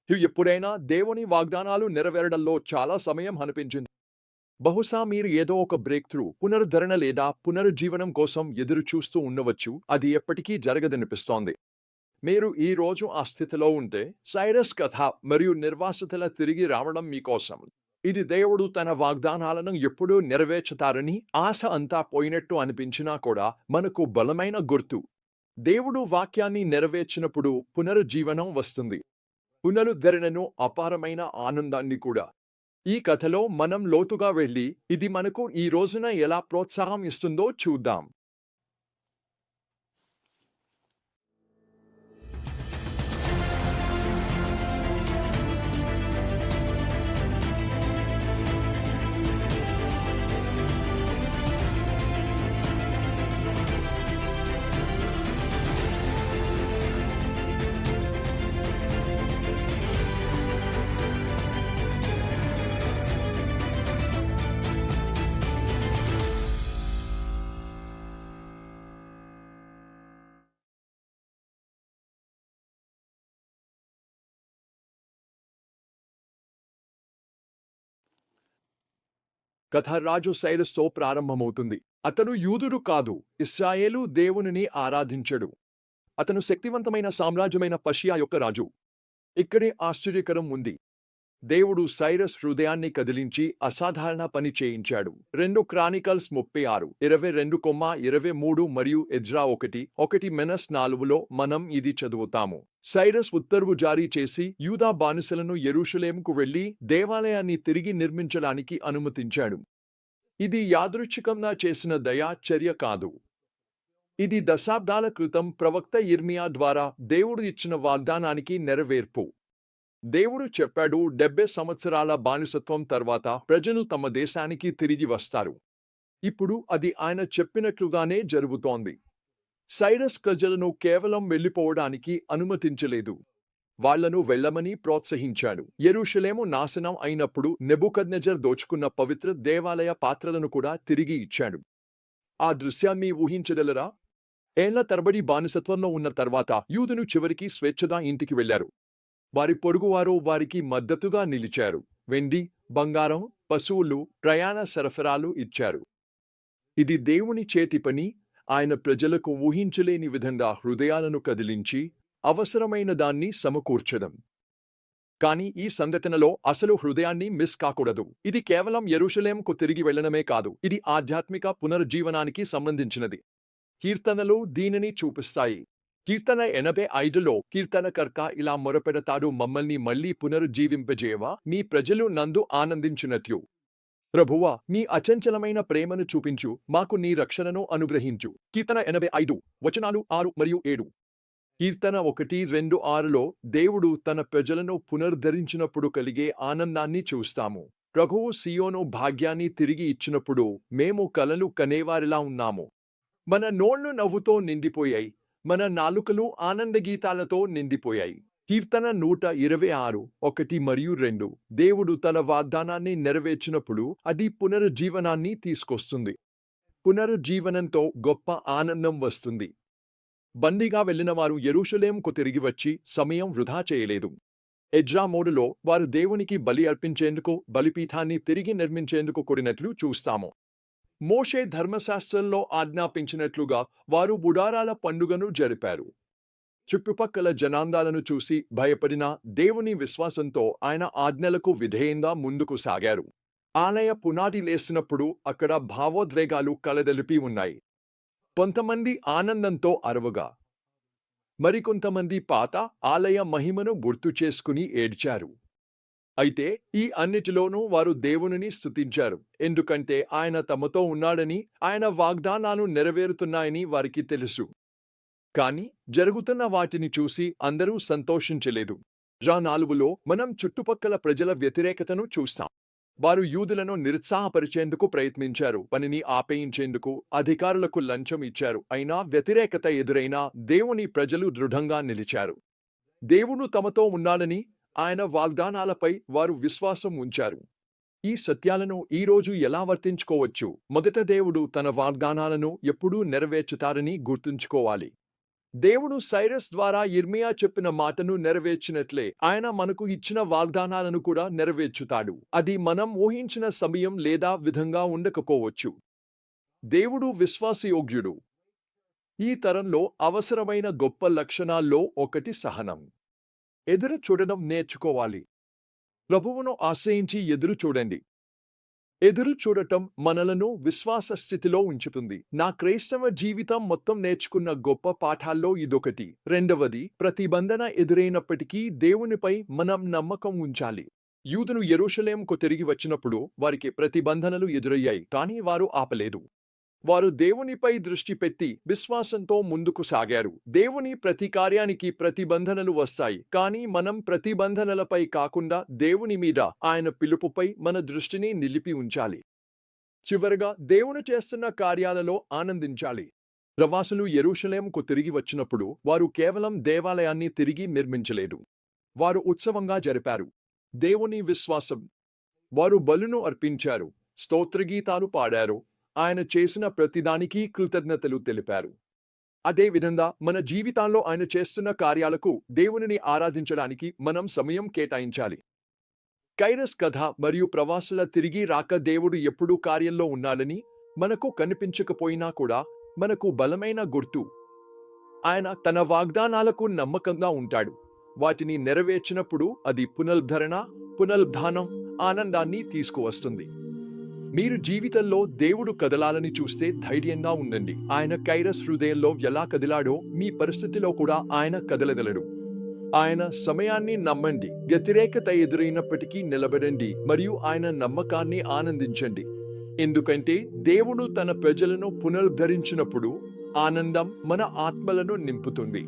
ఎప్పుడైనా దేవుని వాగ్దానాలు నెరవేరడంలో చాలా సమయం అనిపించింది. బహుశా మీరు ఏదో ఒక బ్రేక్ త్రూ, పునరుద్ధరణ లేదా పునరుజ్జీవనం కోసం ఎదురు చూస్తూ ఉండవచ్చు. అది ఎప్పటికీ జరగదనిపిస్తోంది. మీరు ఈ రోజు ఆ స్థితిలో ఉంటే, సైరస్ కథ మరియు నిర్వాసితుల తిరిగి రావడం మీకోసం. ఇది దేవుడు తన వాగ్దానాలను ఎప్పుడూ నెరవేర్చుతారని ఆశ అంతా పోయినట్టు అనిపించినా కూడా మనకు బలమైన గుర్తు. దేవుడు వాక్యాన్ని నెరవేర్చినప్పుడు పునరుజ్జీవనం వస్తుంది. పునరుద్ధరణను, అపారమైన ఆనందాన్ని కూడా. ఈ కథలో మనం లోతుగా వెళ్ళి ఇది మనకు ఈ రోజున ఎలా ప్రోత్సాహం ఇస్తుందో చూద్దాం. కథ రాజు సైరస్తో ప్రారంభమవుతుంది. అతను యూదుడు కాదు, ఇశ్రాయేలు దేవునిని ఆరాధించడు. అతను శక్తివంతమైన సామ్రాజ్యమైన పర్షియా యొక్క రాజు. ఇక్కడే ఆశ్చర్యకరం ఉంది. దేవుడు సైరస్ హృదయాన్ని కదిలించి అసాధారణ పని చేయించాడు. 2 క్రానికల్స్ 36:22-23 మరియు ఎజ్రా 1:1-4లో మనం ఇది చదువుతాము. సైరస్ ఉత్తర్వు జారీ చేసి యూదా బానిసలను యెరూషలేముకు వెళ్లి దేవాలయాన్ని తిరిగి నిర్మించడానికి అనుమతించాడు. ఇది యాదృచ్ఛికంగా చేసిన దయా చర్య కాదు. ఇది దశాబ్దాల క్రితం ప్రవక్త యిర్మియా ద్వారా దేవుడు ఇచ్చిన వాగ్దానానికి నెరవేర్పు. దేవుడు చెప్పాడు, 70 సంవత్సరాల బానిసత్వం తర్వాత ప్రజలు తమ దేశానికి తిరిగి వస్తారు. ఇప్పుడు అది ఆయన చెప్పినట్లుగానే జరుగుతోంది. సైరస్ ప్రజలను కేవలం వెళ్లిపోవడానికి అనుమతించలేదు. వాళ్లను వెళ్లమని ప్రోత్సహించాడు. యెరూషలేము నాశనం అయినప్పుడు నెబుకద్నెజర్ దోచుకున్న పవిత్ర దేవాలయ పాత్రలను కూడా తిరిగి ఇచ్చాడు. ఆ దృశ్యాన్ని ఊహించగలరా? ఏళ్ల తరబడి బానిసత్వంలో ఉన్న తర్వాత యూదును చివరికి స్వేచ్ఛగా ఇంటికి వెళ్లారు. వారి పొరుగువారు వారికి మద్దతుగా నిలిచారు. వెండి, బంగారం, పశువులు, ప్రయాణ సరఫరాలు ఇచ్చారు. ఇది దేవుని చేతి పని. ఆయన ప్రజలకు ఊహించలేని విధంగా హృదయాలను కదిలించి అవసరమైన దాన్ని సమకూర్చడం. కానీ ఈ సంఘటనలో అసలు హృదయాన్ని మిస్ కాకూడదు. ఇది కేవలం యెరూషలేముకు తిరిగి వెళ్లడమే కాదు, ఇది ఆధ్యాత్మిక పునరుజ్జీవనానికి సంబంధించినది. కీర్తనలు దీనిని చూపిస్తాయి. కీర్తన 85లో కీర్తనకర్త ఇలా మొరపెడతాడు, మమ్మల్ని మళ్లీ పునరుజ్జీవింపజేయవా, మీ ప్రజలు నందు ఆనందించినట్లు. ప్రభువా, నీ అచంచలమైన ప్రేమను చూపించు, మాకు నీ రక్షణను అనుగ్రహించు. కీర్తన 85:6-7. కీర్తన 1:2-6లో దేవుడు తన ప్రజలను పునరుద్ధరించినప్పుడు కలిగే ఆనందాన్ని చూస్తాము. ప్రభువు సియోను భాగ్యాన్ని తిరిగి ఇచ్చినప్పుడు మేము కలలు కనేవారిలా ఉన్నాము. మన నోళ్లు నవ్వుతో నిండిపోయాయి, మన నాలుకలు ఆనందగీతాలతో నిండిపోయాయి. కీర్తన 126:1-2 దేవుడు తన వాగ్దానాన్ని నెరవేర్చినప్పుడు అది పునరుజ్జీవనాన్ని తీసుకొస్తుంది. పునరుజ్జీవనంతో గొప్ప ఆనందం వస్తుంది. బందీగా వెళ్లిన వారు యెరూషలేముకు తిరిగి వచ్చి సమయం వృధా చేయలేదు. ఎజ్రా 3లో వారు దేవునికి బలి అర్పించేందుకు బలిపీఠాన్ని తిరిగి నిర్మించేందుకు కూడినట్లు చూస్తాము. మోషే ధర్మశాస్త్రంలో ఆజ్ఞాపించినట్లుగా వారు గుడారాల పండుగను జరిపారు. చుట్టుపక్కల జనాంగాలను చూసి భయపడిన దేవుని విశ్వాసంతో ఆయన ఆజ్ఞలకు విధేయంగా ముందుకు సాగారు. ఆలయ పునాది లేసినప్పుడు అక్కడ భావోద్వేగాలు కలదలిపి ఉన్నాయి. కొంతమంది ఆనందంతో అరవగా, మరికొంతమంది పాత ఆలయ మహిమను గుర్తు చేసుకుని ఏడ్చారు. అయితే ఈ అన్నిటిలోనూ వారు దేవునిని స్తుతించారు, ఎందుకంటే ఆయన తమతో ఉన్నాడని, ఆయన వాగ్దానాలు నెరవేరుతున్నాయని వారికి తెలుసు. కాని జరుగుతున్న వాటిని చూసి అందరూ సంతోషించలేదు. రా 4లో మనం చుట్టుపక్కల ప్రజల వ్యతిరేకతను చూస్తాం. వారు యూదులను నిరుత్సాహపరిచేందుకు ప్రయత్నించారు, పనిని ఆపేయించేందుకు అధికారులకు లంచం ఇచ్చారు. అయినా వ్యతిరేకత ఎదురైనా దేవుని ప్రజలు దృఢంగా నిలిచారు. దేవుడు తమతో ఉన్నాడని, ఆయన వాగ్దానాలపై వారు విశ్వాసం ఉంచారు. ఈ సత్యాలను ఈరోజు ఎలా వర్తించుకోవచ్చు? మొదట, దేవుడు తన వాగ్దానాలను ఎప్పుడూ నెరవేర్చుతారని గుర్తుంచుకోవాలి. దేవుడు సైరస్ ద్వారా యిర్మీయా చెప్పిన మాటను నెరవేర్చినట్లే ఆయన మనకు ఇచ్చిన వాగ్దానాలను కూడా నెరవేర్చుతాడు. అది మనం ఊహించిన సమయం లేదా విధంగా ఉండకపోవచ్చు. దేవుడు విశ్వాసయోగ్యుడు. ఈ తరంలో అవసరమైన గొప్ప లక్షణాల్లో ఒకటి సహనం. ఎదురు చూడడం నేర్చుకోవాలి. ప్రభువును ఆశ్రయించి ఎదురు చూడండి. ఎదురు చూడటం మనలను విశ్వాస స్థితిలో ఉంచుతుంది. నా క్రైస్తవ జీవితం మొత్తం నేర్చుకున్న గొప్ప పాఠాల్లో ఇదొకటి. రెండవది, ప్రతిబంధన ఎదురైనప్పటికీ దేవునిపై మనం నమ్మకం ఉంచాలి. యూదులు యెరూషలేముకు తిరిగి వచ్చినప్పుడు వారికి ప్రతిబంధనలు ఎదురయ్యాయి, కానీ వారు ఆపలేదు. వారు దేవునిపై దృష్టి పెట్టి విశ్వాసంతో ముందుకు సాగారు. దేవుని ప్రతి కార్యానికి ప్రతిబంధనలు వస్తాయి, కానీ మనం ప్రతిబంధనలపై కాకుండా దేవుని మీద, ఆయన పిలుపుపై మన దృష్టిని నిలిపి ఉంచాలి. చివరగా, దేవుని చేస్తున్న కార్యాలలో ఆనందించాలి. ప్రవాసులు యెరూషలేముకు తిరిగి వచ్చినప్పుడు వారు కేవలం దేవాలయాన్ని తిరిగి నిర్మించలేదు. వారు ఉత్సవంగా జరిపారు. దేవుని విశ్వాసం. వారు బలును అర్పించారు, స్తోత్రగీతాలు పాడారు, ఆయన చేసిన ప్రతిదానికి కృతజ్ఞతలు తెలిపారు. అదేవిధంగా మన జీవితాల్లో ఆయన చేస్తున్న కార్యాలకు దేవునిని ఆరాధించడానికి మనం సమయం కేటాయించాలి. కైరస్ కథ మరియు ప్రవాసుల తిరిగి రాక దేవుడు ఎప్పుడూ కార్యంలో ఉన్నాడని మనకు కనిపించకపోయినా కూడా మనకు బలమైన గుర్తు. ఆయన తన వాగ్దానాలకు నమ్మకంగా ఉంటాడు. వాటిని నెరవేర్చినప్పుడు అది పునరుద్ధానం, ఆనందాన్ని తీసుకువస్తుంది. మీరు జీవితంలో దేవుడు కదలాలని చూస్తే ధైర్యంగా ఉండండి. ఆయన కైరస్ హృదయంలో ఎలా కదిలాడో మీ పరిస్థితిలో కూడా ఆయన కదలగలడు. ఆయన సమయాన్ని నమ్మండి. వ్యతిరేకత ఎదురైనప్పటికీ నిలబడండి మరియు ఆయన నమ్మకాన్ని ఆనందించండి. ఎందుకంటే దేవుడు తన ప్రజలను పునరుద్ధరించినప్పుడు ఆనందం మన ఆత్మలను నింపుతుంది.